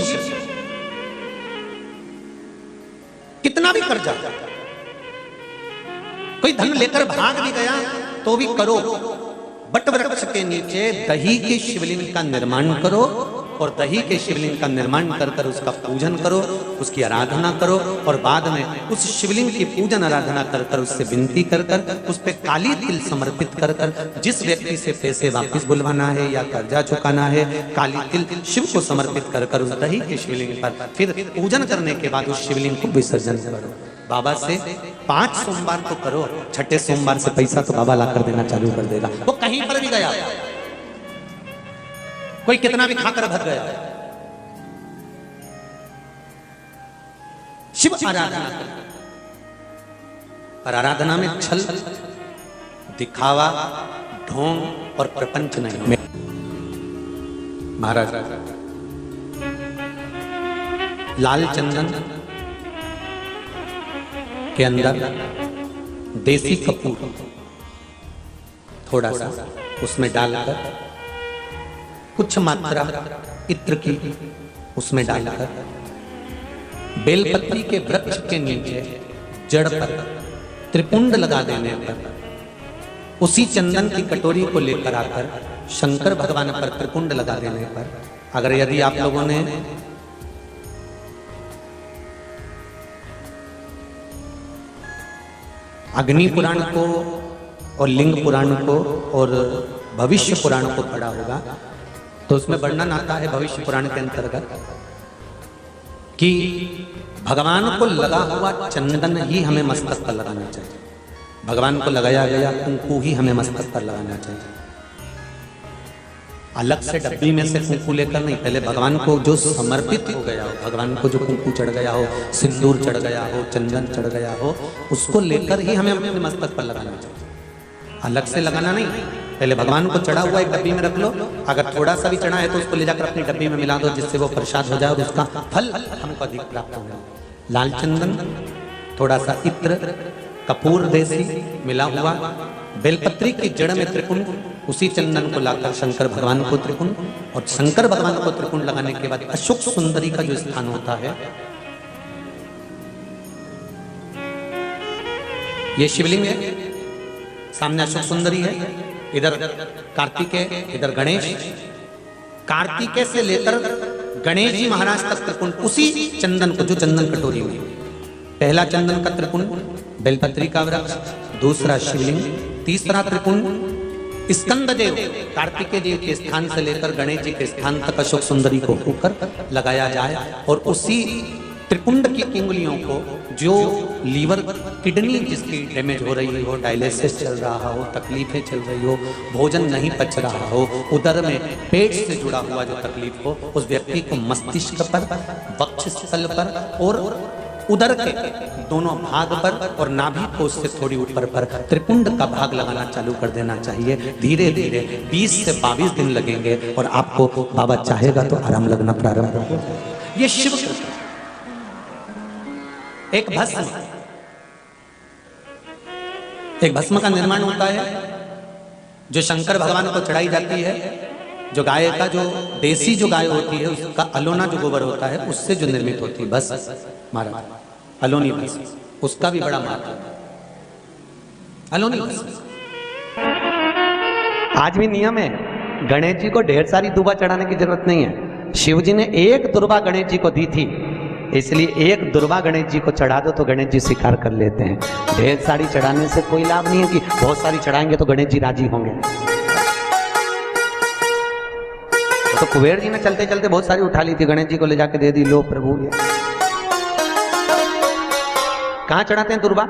शिव कितना भी कर्जा, कोई धन लेकर भाग भी गया तो भी करो, बट वृक्ष के नीचे दही के शिवलिंग का निर्माण करो और दही के शिवलिंग का निर्माण कर कर उसका पूजन करो, उसकी आराधना करो और बाद में उस शिवलिंग की पूजन आराधना कर कर उससे विनती कर कर उस पे काली तिल समर्पित कर कर जिस व्यक्ति से पैसे वापस बुलवाना है या कर्जा चुकाना है, काली तिल शिव को समर्पित कर कर उस दही के शिवलिंग पर फिर पूजन करने के बाद उस शिवलिंग को विसर्जन करो। बाबा से 5 सोमवार तो करो, छठे सोमवार से पैसा तो बाबा ला कर देना चालू कर देगा। वो कहीं पर भी गया, कोई कितना भी खाकर भर गया, शिव आराधना पर आराधना में छल, दिखावा, ढोंग और प्रपंच नहीं। महाराज लाल चंदन के अंदर देसी कपूर थोड़ा सा उसमें डालकर कुछ मात्रा इत्र की उसमें डालकर बेलपत्री के वृक्ष के नीचे जड़ पर त्रिपुंड लगा देने पर उसी चंदन की कटोरी को लेकर आकर शंकर भगवान पर त्रिपुंड लगा देने पर, अगर यदि आप लोगों ने अग्नि पुराण को और लिंग पुराण को और भविष्य पुराण को पढ़ा होगा तो उसमें वर्णन आता है भविष्य पुराण के अंतर्गत कि भगवान को लगा हुआ चंदन ही हमें मस्तक पर लगाना चाहिए, भगवान को लगाया गया कुंकू ही हमें मस्तक पर लगाना चाहिए। अलग से डब्बी में से कुंकू लेकर नहीं, पहले भगवान को जो समर्पित हो गया हो, भगवान को जो कुंकू चढ़ गया हो, सिंदूर चढ़ गया हो, चंदन चढ़ गया हो, उसको लेकर ही हमें अपने मस्तक पर लगाना चाहिए, अलग से लगाना नहीं। पहले भगवान को चढ़ा हुआ एक डब्बी में रख लो, अगर थोड़ा सा भी चढ़ा है तो उसको ले जाकर अपनी डब्बी में मिला दो, जिससे वो प्रसाद हो जाए और उसका फल हमको अधिक प्राप्त हो। लाल चंदन, थोड़ा सा इत्र, कपूर देसी मिला हुआ, बेलपत्री की जड़ में त्रिकुंड, उसी चंदन को लाकर शंकर भगवान को त्रिकुंड, और शंकर भगवान को त्रिकुंड लगाने के बाद अशोक सुंदरी का जो स्थान होता है, ये शिवलिंग है, सामने अशोक सुंदरी है, इधर कार्तिकेय, इधर गणेश, कार्तिकेय से लेकर गणेश जी महाराज तक त्रिकुंड उसी चंदन को, जो चंदन कटोरी हुई, पहला चंदन का त्रिकुंड बेलपत्री का वृक्ष, दूसरा शिवलिंग, तीसरा त्रिकुंड स्कंद देव कार्तिकेय देव के स्थान से लेकर गणेश जी के स्थान तक अशोक सुंदरी को होकर लगाया जाए, और उसी त्रिकुंड की उंगलियों को जो लीवर किडनी जिसकी डैमेज हो रही हो, डायलिसिस चल रहा हो, तकलीफें चल रही हो, भोजन नहीं पच रहा हो, उदर में पेट से जुड़ा हुआ जो तकलीफ हो, उस व्यक्ति को मस्तिष्क पर, वक्षस्थल पर और उदर के दोनों भाग पर और नाभि को उससे थोड़ी ऊपर पर त्रिपुंड का भाग लगाना चालू कर देना चाहिए। धीरे धीरे 20 से 22 दिन लगेंगे और आपको बाबा चाहेगा तो आराम लगना प्रारंभ हो। ये शिव एक भस्म का निर्माण होता है जो शंकर भगवान को चढ़ाई जाती है, जो गाय का, जो देसी जो गाय होती है उसका अलोना जो गोबर होता है उससे जो निर्मित होती है भस्म, महाराज अलोनी भस्म, उसका भी बड़ा महत्व है। अलोनी भस्म आज भी नियम है, गणेश जी को ढेर सारी दुबा चढ़ाने की जरूरत नहीं है। शिव जी ने एक दुर्बा गणेश जी को दी थी, इसलिए एक दुर्बा गणेश जी को चढ़ा दो तो गणेश जी स्वीकार कर लेते हैं। ढेर सारी चढ़ाने से कोई लाभ नहीं है कि बहुत सारी चढ़ाएंगे तो गणेश जी राजी होंगे। तो कुबेर जी ने चलते चलते बहुत सारी उठा ली थी, गणेश जी को ले जाके दे दी, लो प्रभु ये। कहां चढ़ाते हैं दुर्बा?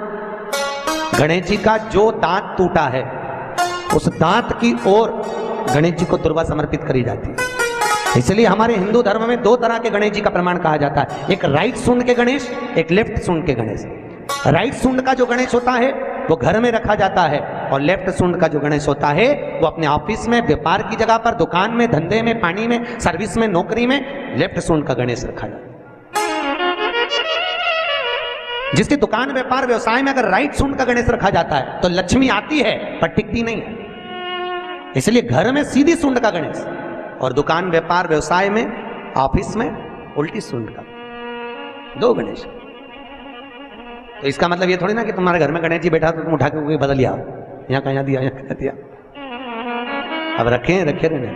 गणेश जी का जो दांत टूटा है उस दांत की ओर गणेश जी को दुर्बा समर्पित करी जाती है। इसलिए हमारे हिंदू धर्म में 2 तरह के गणेश जी का प्रमाण कहा जाता है, एक राइट सूंड के गणेश, एक लेफ्ट सूंड के गणेश। राइट सूंड का जो गणेश होता है वो घर में रखा जाता है, और लेफ्ट सूंड का जो गणेश होता है वो अपने ऑफिस में, व्यापार की जगह पर, दुकान में, धंधे में, पानी में, सर्विस में, नौकरी में लेफ्ट सूंड का गणेश रखा जाता है। जिसकी दुकान, व्यापार, व्यवसाय में अगर राइट सूंड का गणेश रखा जाता है तो लक्ष्मी आती है पर टिकती नहीं है। इसलिए घर में सीधी सूंड का गणेश और दुकान, व्यापार, व्यवसाय में, ऑफिस में उल्टी सूंड का, 2 गणेश। तो इसका मतलब ये थोड़ी ना कि तुम्हारे घर में गणेश जी बैठा तो तुम उठा के कोई बदल लिया, यहाँ कहाँ दिया, यहाँ कहाँ दिया। अब रखे रहने।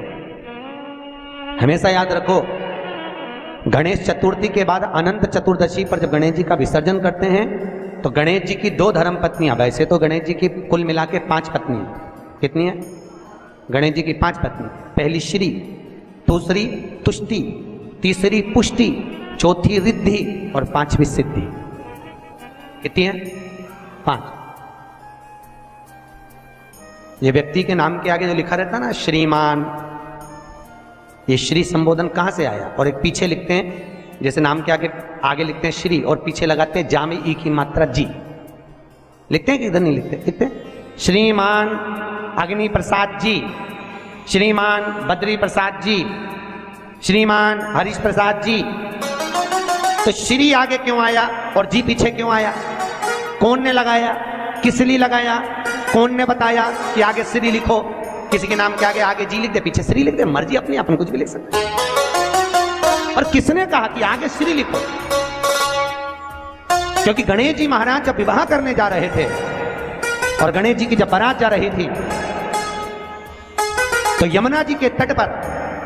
हमेशा याद रखो, गणेश चतुर्थी के बाद अनंत चतुर्दशी पर जब गणेश जी का विसर्जन करते हैं तो गणेश जी की 2 धर्म पत्नियां, वैसे तो गणेश जी की कुल मिला के 5 पत्नी, कितनी है गणेश जी की? 5 पत्नी। पहली श्री, दूसरी तुष्टि, तीसरी पुष्टि, चौथी रिद्धि और 5वीं सिद्धि। कितनी है? 5। ये व्यक्ति के नाम के आगे जो लिखा रहता है ना श्रीमान, ये श्री संबोधन कहां से आया? और एक पीछे लिखते हैं, जैसे नाम के आगे लिखते हैं श्री और पीछे लगाते हैं जा में ई की मात्रा जी, लिखते हैं कि इधर नहीं लिखते? लिखते हैं श्रीमान अग्नि प्रसाद जी, श्रीमान बद्री प्रसाद जी, श्रीमान हरीश प्रसाद जी। तो श्री आगे क्यों आया और जी पीछे क्यों आया? कौन ने लगाया, किस लिए लगाया, कौन ने बताया कि आगे श्री लिखो? किसी के नाम के आगे जी लिख दे, पीछे श्री लिख दे, मर्जी अपनी, अपन कुछ भी लिख सकते हैं। और किसने कहा कि आगे श्री लिखो? क्योंकि गणेश जी महाराज जब विवाह करने जा रहे थे और गणेश जी की जब बारात जा रही थी तो यमुना जी के तट पर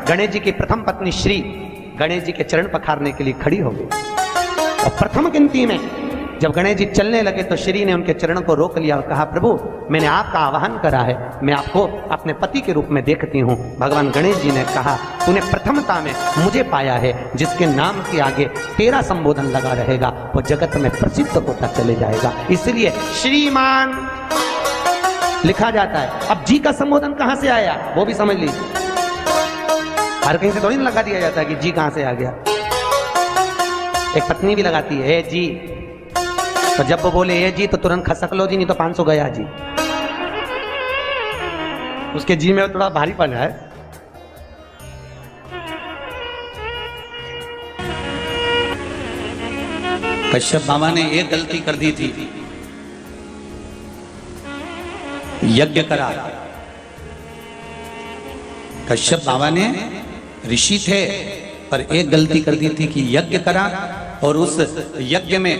गणेश जी की प्रथम पत्नी श्री गणेश जी के चरण पखारने के लिए खड़ी हो गई। और प्रथम गिनती में जब गणेश जी चलने लगे तो श्री ने उनके चरणों को रोक लिया और कहा, प्रभु मैंने आपका आवाहन करा है, मैं आपको अपने पति के रूप में देखती हूँ। भगवान गणेश जी ने कहा, तूने प्रथमता में मुझे पाया है, जिसके नाम के आगे तेरा संबोधन लगा रहेगा वो जगत में प्रसिद्ध होता चले जाएगा। इसलिए श्रीमान लिखा जाता है। अब जी का संबोधन कहां से आया वो भी समझ लीजिए। हर कहीं से थोड़ी लगा दिया जाता है कि जी कहां से आ गया। एक पत्नी भी लगाती है जी, तो जब वो बोले ए जी तो तुरंत खसक लो जी, नहीं तो 500 गया जी। उसके जी में थोड़ा भारीपन है। कश्यप बाबा ने एक गलती कर दी थी, यज्ञ करा। कश्यप बाबा ने ऋषि थे पर एक गलती कर दी थी कि यज्ञ करा और उस यज्ञ में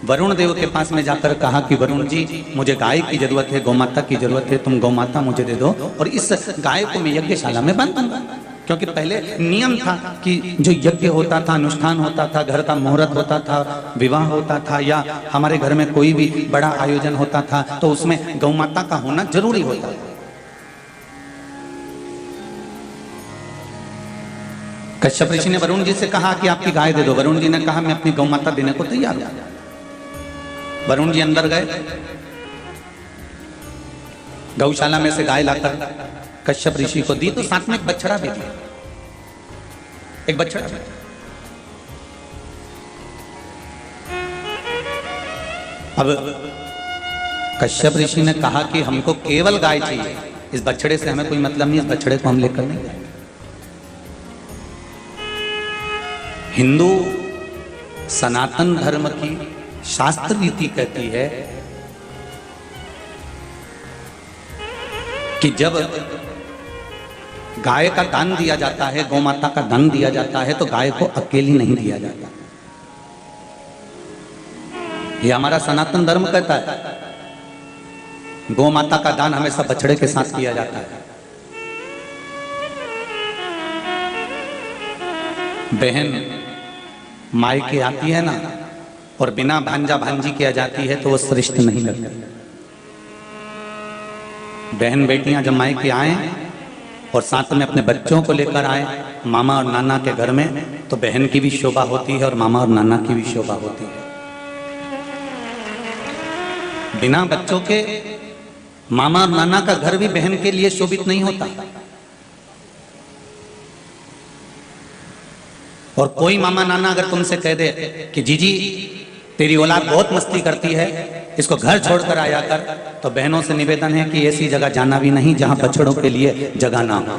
वरुण देव के पास में जाकर कहा कि वरुण जी मुझे गाय की जरूरत है, गौमाता की जरूरत है, तुम गौमाता मुझे दे दो और इस गाय को मैं यज्ञशाला में बांध दूंगा। क्योंकि पहले नियम था कि जो यज्ञ होता था, अनुष्ठान होता था, घर का मुहूर्त होता था, विवाह होता था या हमारे घर में कोई भी बड़ा आयोजन होता था तो उसमें गौमाता का होना जरूरी होता था। कश्यप ऋषि ने वरुण जी से कहा कि आपकी गाय दे दो। वरुण जी ने कहा मैं अपनी गौमाता देने को तैयार हूं। वरुण जी अंदर गए, गौशाला में से गाय लाकर कश्यप ऋषि को दी तो साथ में एक बछड़ा भी दिया, एक बछड़ा। अब कश्यप ऋषि ने कहा कि हमको केवल गाय चाहिए, इस बछड़े से हमें कोई मतलब नहीं, इस बछड़े को हम लेकर नहीं जाएंगे। हिंदू सनातन धर्म की शास्त्र रीति कहती है कि जब गाय का दान दिया जाता है, गौमाता का दान दिया जाता है तो गाय को अकेली नहीं दिया जाता। ये हमारा सनातन धर्म कहता है गौमाता का दान हमेशा बछड़े के साथ किया जाता है। बहन मायके आती है ना और बिना भांजा भांजी किया जाती है तो वो श्रेष्ठ नहीं लगती। बहन बेटियां जब मायके आए और साथ में अपने बच्चों को लेकर आए मामा और नाना के घर में तो बहन की भी शोभा होती है और मामा और नाना की भी शोभा होती है। बिना बच्चों के मामा और नाना का घर भी बहन के लिए शोभित नहीं होता। और कोई मामा नाना अगर तुमसे कह दे कि जीजी तेरी औलाद बहुत मस्ती करती है, इसको घर छोड़कर आया कर, तो बहनों से निवेदन है कि ऐसी जगह जाना भी नहीं जहां बछड़ों के लिए जगह ना हो।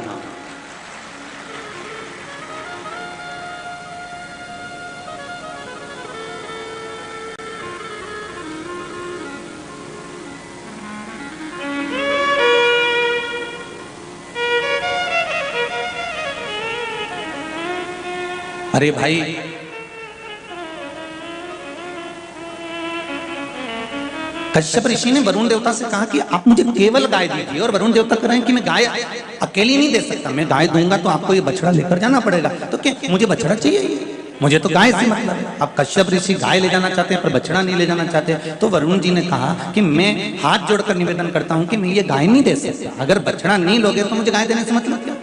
अरे भाई, कश्यप ऋषि ने वरुण देवता से कहा कि आप मुझे केवल गाय दीजिए, और वरुण देवता कह रहे हैं कि मैं गाय अकेली नहीं दे सकता, मैं गाय दूंगा तो आपको ये बछड़ा लेकर जाना पड़ेगा। तो क्या मुझे बछड़ा चाहिए, मुझे तो गाय से मतलब है। अब कश्यप ऋषि गाय ले जाना चाहते हैं पर बछड़ा नहीं ले जाना चाहते। तो वरुण जी ने कहा कि मैं हाथ जोड़कर निवेदन करता हूं कि मैं ये गाय नहीं दे सकता, अगर बछड़ा नहीं लोगे तो मुझे गाय देने से मतलब क्या।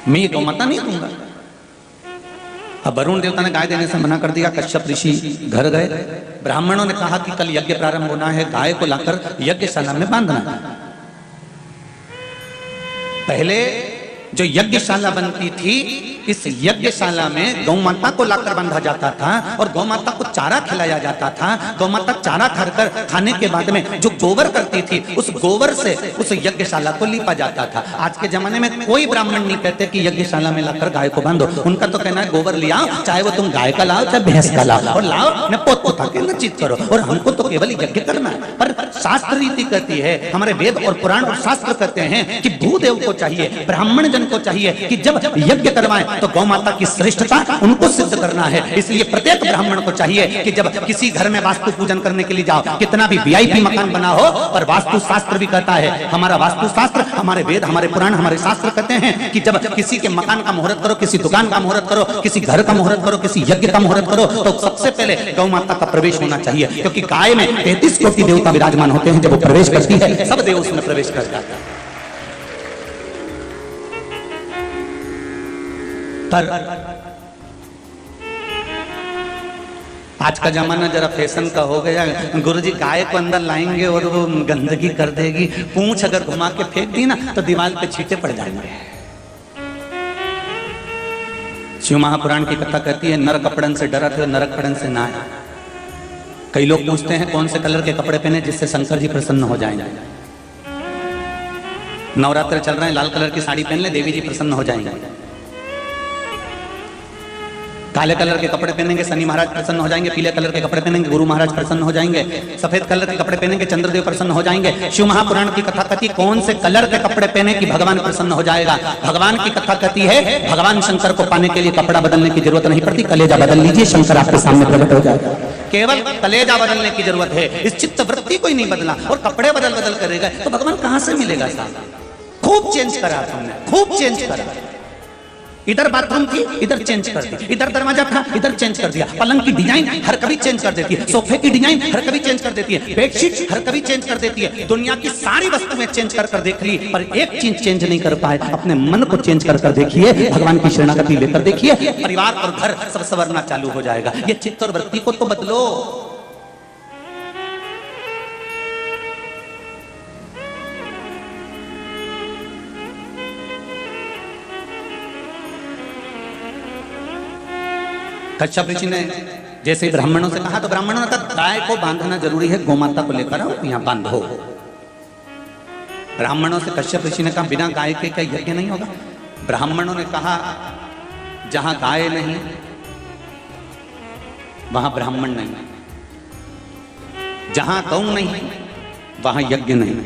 मैं ये गौमाता नहीं दूंगा। अब वरुण देवता ने गाय देने से मना कर दिया। कश्यप ऋषि घर गए, ब्राह्मणों ने कहा कि कल यज्ञ प्रारंभ होना है, गाय को लाकर यज्ञशाला में बांधना है। पहले जो यज्ञशाला बनती थी, इस यज्ञशाला में गौ माता को लाकर बांधा जाता था और गौ माता को चारा खिलाया जाता था। गौ माता चारा खाकर खाने के बाद में जो गोबर करती थी, उस गोबर से उस यज्ञशाला को लीपा जाता था। आज के जमाने में कोई ब्राह्मण नहीं कहते कि यज्ञशाला में लाकर गाय को बांधो। उनका तो कहना है गोबर ले आओ, चाहे वो तुम गाय का लाओ चाहे भैंस का लाओ, और लाओ न पोत पोता के न चित करो, और हमको तो केवल यज्ञ करना है। पर शास्त्र रीति कहती है, हमारे वेद और पुराण और शास्त्र कहते हैं कि भूदेव को चाहिए, ब्राह्मण जन को चाहिए कि जब यज्ञ करवाएं तो गौ माता की श्रेष्ठता उनको सिद्ध करना है। इसलिए प्रत्येक ब्राह्मण को चाहिए कि जब किसी घर में वास्तु पूजन करने के लिए जाओ, कितना भी वीआईपी मकान बना हो, पर वास्तु शास्त्र भी कहता है, हमारा वास्तु शास्त्र, हमारे वेद, हमारे पुराण, हमारे शास्त्र कहते हैं कि जब किसी के मकान का मुहूर्त करो, किसी दुकान का मुहूर्त करो, किसी घर का मुहूर्त करो, किसी यज्ञ का मुहूर्त करो, तो सबसे पहले गौ माता का प्रवेश होना चाहिए। क्योंकि गाय में 33 कोटि देवता विराजमान होते हैं, जब वो प्रवेश करती है सब देव उसमें प्रवेश कर जाते हैं। आज का जमाना जरा फैशन का हो गया, गुरुजी गाय को अंदर लाएंगे और वो गंदगी कर देगी, पूंछ अगर घुमा के फेंक दी ना तो दीवार पे छींटे पड़ जाएंगे। शिव महापुराण की कथा कहती है, नर कपड़न से डरत है, नर कपड़न से ना। कई लोग पूछते हैं कौन से कलर के कपड़े पहने जिससे शंकर जी प्रसन्न हो जाएंगे। नवरात्र चल रहे हैं, लाल कलर की साड़ी पहन ले, देवी जी प्रसन्न हो जाएंगे। काले कलर के कपड़े पहनेंगे, शनि महाराज प्रसन्न हो जाएंगे। पीले कलर के कपड़े पहनेंगे, गुरु महाराज प्रसन्न हो जाएंगे। सफेद कलर के कपड़े पहनेंगे, चंद्रदेव प्रसन्न हो जाएंगे। शिव महापुराण की कथा कहती है कौन से कलर के कपड़े पहने कि भगवान प्रसन्न हो जाएगा। भगवान की कथा कहती है भगवान शंकर को पाने के लिए कपड़ा बदलने की जरूरत नहीं पड़ती, कलेजा बदल लीजिए, शंकर आपके सामने प्रकट हो जाएगा। केवल कलेजा बदलने की जरूरत है, इस चित्त वृत्ति को ही नहीं बदला और कपड़े बदल बदल करेगा तो भगवान कहां से मिलेगा साहब। खूब चेंज करा तुमने, खूब चेंज करा। इधर बाथरूम थी, इधर चेंज कर दी, इधर दरवाजा था, इधर चेंज कर दिया। पलंग की डिजाइन हर कभी चेंज कर देती है, सोफे की डिजाइन हर कभी चेंज कर देती है, बेडशीट हर कभी चेंज कर देती है। दुनिया की सारी वस्तुएं चेंज कर देख ली, पर एक चीज चेंज नहीं कर पाए, अपने मन को चेंज कर देखिए, भगवान की शरणागति लेकर देखिए, परिवार और घर सब संवरना चालू हो जाएगा। ये चित्त और वृत्ति को तो बदलो। कश्यप ऋषि ने जैसे ब्राह्मणों से कहा तो ब्राह्मणों ने कहा गाय को बांधना जरूरी है, गोमाता को लेकर आओ यहाँ बांधो। ब्राह्मणों से कश्यप ऋषि ने कहा बिना गाय के क्या यज्ञ नहीं होगा। ब्राह्मणों ने कहा जहां गाय नहीं वहां ब्राह्मण नहीं, जहां गौ नहीं वहां यज्ञ नहीं।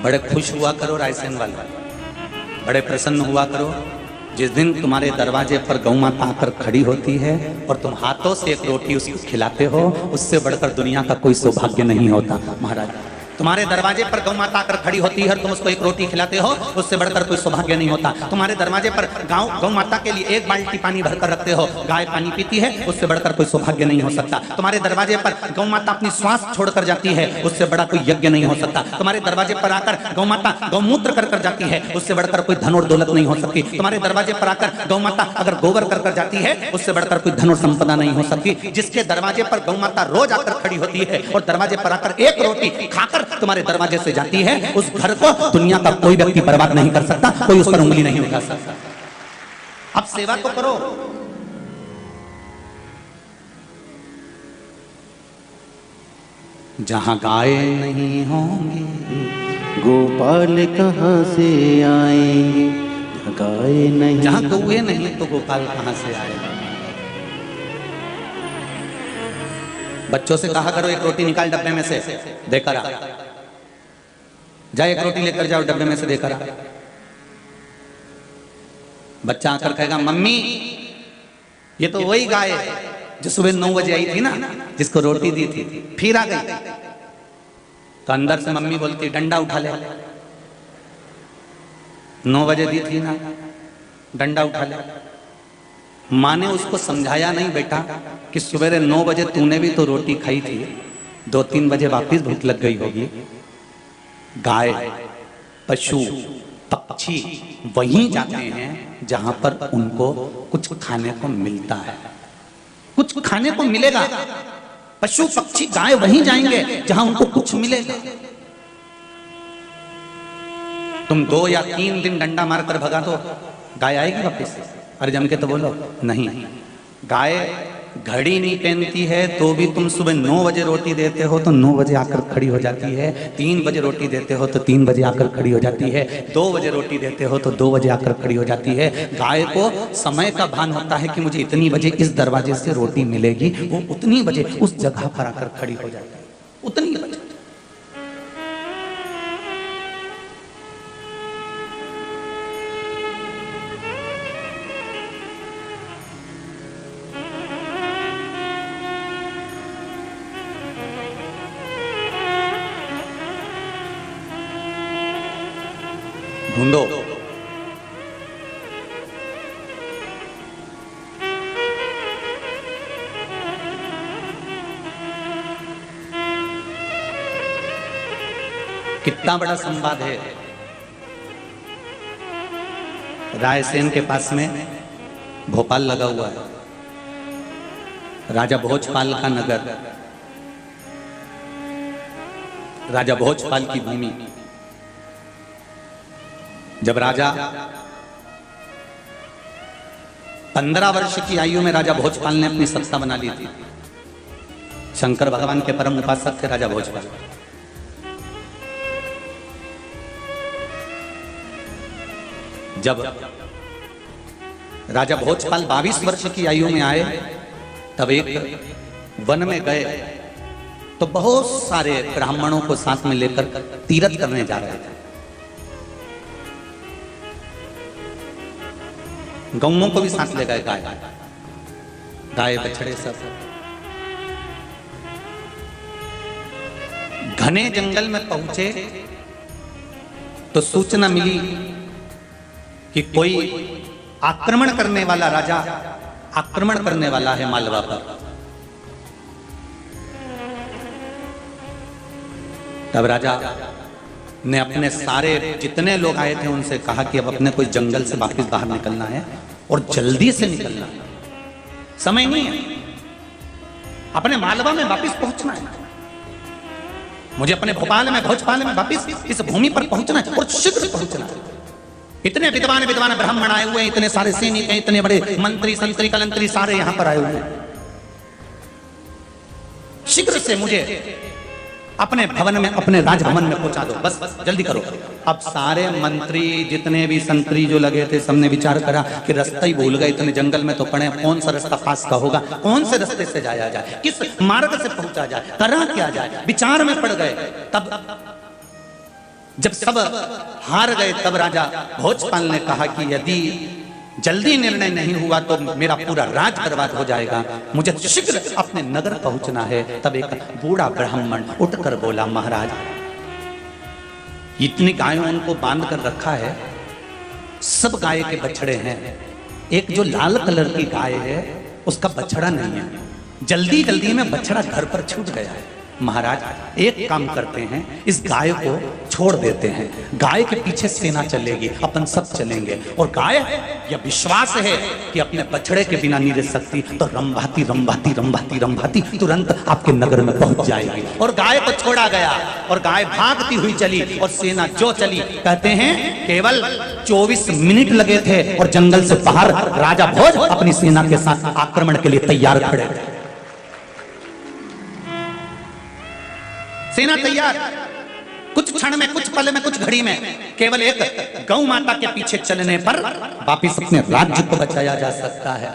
बड़े खुश हुआ करो रायसेन वाले, बड़े प्रसन्न हुआ करो जिस दिन तुम्हारे दरवाजे पर गौ माता आकर खड़ी होती है और तुम हाथों से एक रोटी उसको खिलाते हो, उससे बढ़कर दुनिया का कोई सौभाग्य नहीं होता। महाराज तुम्हारे दरवाजे पर गौ माता आकर खड़ी होती है और तुम उसको एक रोटी खिलाते हो, उससे बढ़कर कोई सौभाग्य नहीं होता। तुम्हारे दरवाजे पर गौ माता के लिए एक बाल्टी पानी भरकर रखते हो, गाय पानी पीती है, उससे बढ़कर कोई सौभाग्य नहीं हो सकता। तुम्हारे दरवाजे पर गौ माता अपनी श्वास छोड़कर जाती है, उससे बड़ा कोई यज्ञ नहीं हो सकता। तुम्हारे दरवाजे पर आकर गौ माता गौमूत्र कर जाती है, उससे बढ़कर कोई धन और दौलत नहीं हो सकती। तुम्हारे दरवाजे पर आकर गौ माता अगर गोबर कर जाती है, उससे बढ़कर कोई धन और संपदा नहीं हो सकती। जिसके दरवाजे पर गौ माता रोज आकर खड़ी होती है और दरवाजे पर आकर एक रोटी खाकर तुम्हारे दरवाजे से जाती है, उस घर को दुनिया का कोई व्यक्ति बर्बाद नहीं कर सकता, कोई उस पर उंगली नहीं उठा सकता। अब सेवा तो करो। जहां गाय नहीं होंगी गोपाल कहां से आएंगे, गाय नहीं। जहां गौए नहीं तो गोपाल कहां से आएगा। बच्चों से कहा करो एक रोटी निकाल डब्बे में से देकर आ, जा एक रोटी लेकर जाओ, डब्बे में से देकर आ। बच्चा आकर कहेगा मम्मी ये तो वही गाय है जो सुबह 9 बजे आई थी ना, जिसको रोटी दी थी, फिर आ गई। तो अंदर से मम्मी बोलती डंडा उठा ले, 9 बजे दी थी ना, डंडा उठा ले। माँ ने उसको समझाया नहीं बेटा कि सवेरे 9 बजे तूने भी तो रोटी खाई थी, 2-3 बजे वापिस भूख लग गई होगी। गाय, पशु, पक्षी वहीं जाते हैं जहां पर उनको कुछ खाने को मिलता है, कुछ खाने को मिलेगा। पशु पक्षी गाय वहीं जाएंगे जहां उनको कुछ मिलेगा। तुम 2 या 3 दिन डंडा मारकर भगा दो, गाय आएगी वापस? अरे जम के तो बोलो नहीं। गाय घड़ी नहीं पहनती है तो भी तुम सुबह 9 बजे रोटी देते हो तो 9 बजे आकर खड़ी हो जाती है, 3 बजे रोटी देते हो तो 3 बजे आकर खड़ी हो जाती है, 2 बजे रोटी देते हो तो 2 बजे आकर खड़ी हो जाती है। गाय को समय का भान होता है कि मुझे इतनी बजे इस दरवाजे से रोटी मिलेगी, वो उतनी बजे उस जगह पर आकर खड़ी हो जाती है, उतनी बजे। ढूंढो कितना बड़ा संवाद है। रायसेन के पास में भोपाल लगा हुआ है, राजा भोजपाल का नगर, राजा भोजपाल की भूमि। जब राजा 15 वर्ष की आयु में राजा भोजपाल ने अपनी सत्ता बना ली थी। शंकर भगवान के परम उपासक थे राजा भोजपाल। जब राजा भोजपाल 22 वर्ष की आयु में आए तब एक वन में गए तो बहुत सारे ब्राह्मणों को साथ में लेकर तीर्थ करने जा रहे थे। गौओं को भी साथ ले गए, गाय बछड़े सब। घने जंगल में पहुंचे तो सूचना मिली कि कोई आक्रमण करने वाला राजा आक्रमण करने वाला है मालवा पर। तब राजा ने अपने सारे जितने लोग आए थे उनसे कहा कि अब अपने कोई जंगल से वापस बाहर निकलना है और जल्दी से निकलना है, समय नहीं है, अपने मालवा में वापस पहुंचना है, मुझे अपने भोपाल में भोजपाल में वापस इस भूमि पर पहुंचना है और शीघ्र पहुंचना है। इतने विद्वान विद्वान ब्राह्मण आए हुए हैं, इतने सारे सैनिक हैं, इतने बड़े मंत्री संतरी कलंतरी सारे यहां पर आए हुए हैं, शीघ्र से मुझे अपने भवन में अपने राजभवन में पहुंचा दो, बस जल्दी करो। अब सारे मंत्री जितने भी संतरी जो लगे थे सबने विचार करा कि रास्ता ही भूल गए, इतने जंगल में तो पड़े, कौन सा रास्ता पास का होगा, कौन से रास्ते से जाया जाए, किस मार्ग से पहुंचा जाए, करा क्या जाए, विचार में पड़ गए। तब जब सब हार गए तब राजा भोजपाल ने कहा कि यदि जल्दी निर्णय नहीं हुआ तो मेरा पूरा राज बर्बाद हो जाएगा, मुझे शीघ्र अपने नगर पहुंचना है। तब एक बूढ़ा ब्राह्मण उठकर बोला, महाराज इतनी गायों उनको बांध कर रखा है, सब गाय के बछड़े हैं, एक जो लाल कलर की गाय है उसका बछड़ा नहीं है, जल्दी जल्दी में बछड़ा घर पर छूट गया है। महाराज एक काम करते हैं, इस गाय को छोड़ देते हैं, गाय के पीछे सेना चलेगी, अपन सब चलेंगे, और गाय यह विश्वास है कि अपने बछड़े के बिना नहीं रह सकती, तो रंभाती रंभाती रंभाती रंभाती तुरंत आपके नगर में पहुंच जाएगी। और गाय को छोड़ा गया और गाय भागती हुई चली और सेना जो चली, कहते हैं केवल 24 मिनट लगे थे और जंगल से बाहर राजा भोज अपनी सेना के साथ आक्रमण के लिए तैयार खड़े थे। सेना तैयार, कुछ क्षण में, कुछ पल में, कुछ घड़ी में, केवल एक गौ माता के पीछे चलने पर वापिस अपने राज्य को बचाया जा सकता है।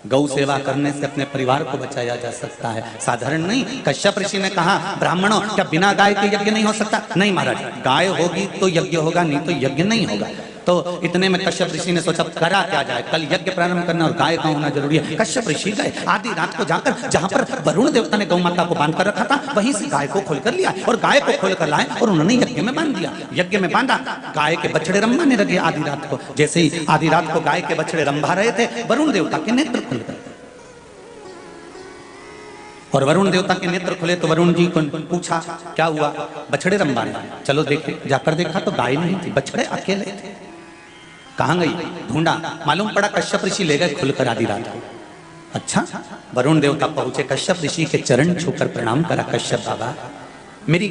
गौ सेवा करने से अपने परिवार को बचाया जा सकता है, साधारण नहीं। कश्यप ऋषि ने कहा ब्राह्मणों क्या बिना गाय के यज्ञ नहीं हो सकता? नहीं महाराज, गाय होगी तो यज्ञ होगा, नहीं तो यज्ञ नहीं होगा। तो इतने में कश्यप ऋषि ने सोचा करा क्या जाए, कल यज्ञ प्रारंभ करना और गाय का होना जरूरी है। कश्यप ऋषि गए, आधी रात को जाकर जहां पर वरुण देवता ने गौ माता को बांध कर रखा था वहीं से गाय को खोल कर लिया और गाय को खोल कर लाए और उन्होंने यज्ञ में बांध दिया। यज्ञ में बांधा, गाय के बछड़े रंभाने लगे आधी रात को। जैसे ही आधी रात को गाय के बछड़े रंभा रहे थे, वरुण देवता के नेत्र खुल गए और वरुण देवता के नेत्र खुले तो वरुण जी को पूछा क्या हुआ? बछड़े रंभा रहे, चलो देखे। जाकर देखा तो गाय नहीं थी, बछड़े अकेले थे। कहां गई? ढूंढा, मालूम पड़ा कश्यप ऋषि ले गए खुलकर आधी रात को। अच्छा, वरुण देवता पहुंचे, कश्यप ऋषि के चरण छूकर प्रणाम करा। कश्यप बाबा मेरी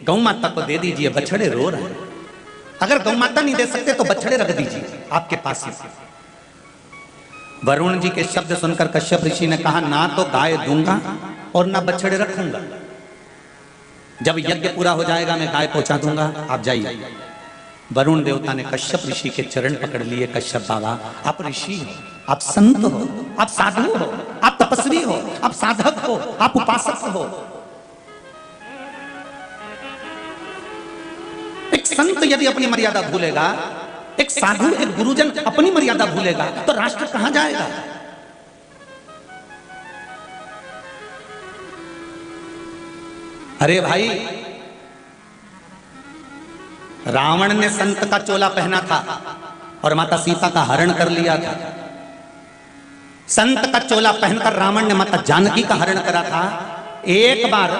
गौ माता को दे दीजिए, बछड़े रो रहे हैं। अगर गौ माता नहीं दे सकते तो बछड़े रख दीजिए आपके पास ही। वरुण जी के शब्द सुनकर कश्यप ऋषि ने कहा ना तो गाय दूंगा और ना बछड़े रखूंगा। जब यज्ञ पूरा हो जाएगा मैं गाय पहुंचा दूंगा, आप जाइए। वरुण देवता ने कश्यप ऋषि के चरण पकड़ लिए। कश्यप बाबा आप ऋषि हो, आप संत हो, आप साधु हो, आप तपस्वी हो, आप साधक हो, आप उपासक हो। एक संत यदि अपनी मर्यादा भूलेगा, एक साधु एक गुरुजन अपनी मर्यादा भूलेगा तो राष्ट्र कहां जाएगा? अरे भाई, रावण ने संत का चोला पहना था और माता सीता का हरण कर लिया था। संत का चोला पहनकर रावण ने माता जानकी का हरण करा था। एक बार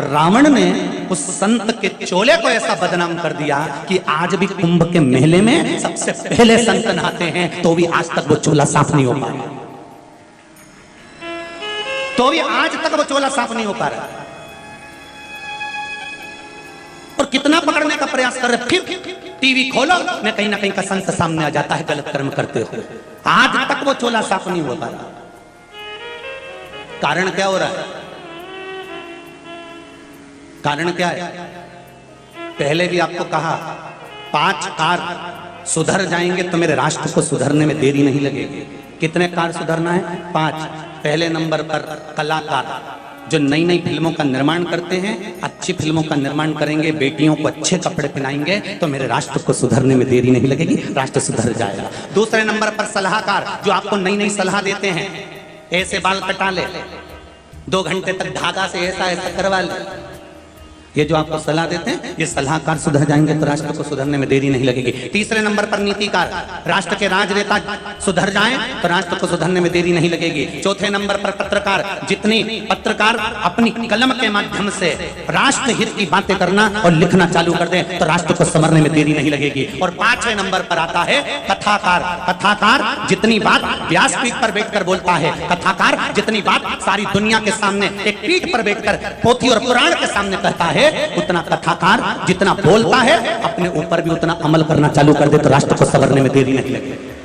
रावण ने उस संत के चोले को ऐसा बदनाम कर दिया कि आज भी कुंभ के मेले में सबसे पहले संत नहाते हैं तो भी आज तक वो चोला साफ नहीं हो पा रहा, तो भी आज तक वो चोला साफ नहीं हो पा रहा। और कितना पकड़ने का प्रयास कर रहे, फिर टीवी खोलो न कहीं का संत सामने आ जाता है गलत कर्म करते हुए। आज तक वो चोला साफ नहीं हो पा रहा। कारण क्या हो रहा है? कारण क्या है? पहले भी आपको कहा 5 कार्य सुधर जाएंगे तो मेरे राष्ट्र को सुधरने में देरी नहीं लगेगी। कितने कार्य सुधरना है? 5। पहले नंबर पर कलाकार जो नई नई फिल्मों का निर्माण करते हैं, अच्छी फिल्मों का निर्माण करेंगे, बेटियों को अच्छे कपड़े पहनाएंगे तो मेरे राष्ट्र को सुधरने में देरी नहीं लगेगी, राष्ट्र सुधर जाएगा। दूसरे नंबर पर सलाहकार जो आपको नई नई सलाह देते हैं, ऐसे बाल कटा ले, 2 घंटे तक धागा से ऐसा ऐसा करवा ले, ये जो आपको सलाह देते हैं ये सलाहकार सुधर जाएंगे तो राष्ट्र को सुधरने में देरी नहीं लगेगी। तीसरे नंबर पर नीतिकार, राष्ट्र के राजनेता सुधर जाएं तो राष्ट्र को सुधरने में देरी नहीं लगेगी। चौथे नंबर पर पत्रकार, जितनी पत्रकार अपनी कलम के माध्यम से राष्ट्र हित की बातें करना और लिखना चालू कर दें तो राष्ट्र को संवरने में देरी नहीं लगेगी। और 5वें नंबर पर आता है कथाकार। कथाकार जितनी बात व्यासपीठ पर बैठकर बोलता है, कथाकार जितनी बात सारी दुनिया के सामने एक पीठ पर बैठकर पोथी और पुराण के सामने कहता है, उतना कथाकार जितना बोलता है अपने ऊपर भी उतना अमल करना चालू कर दे तो राष्ट्र को संवरने में देरी नहीं लगेगी।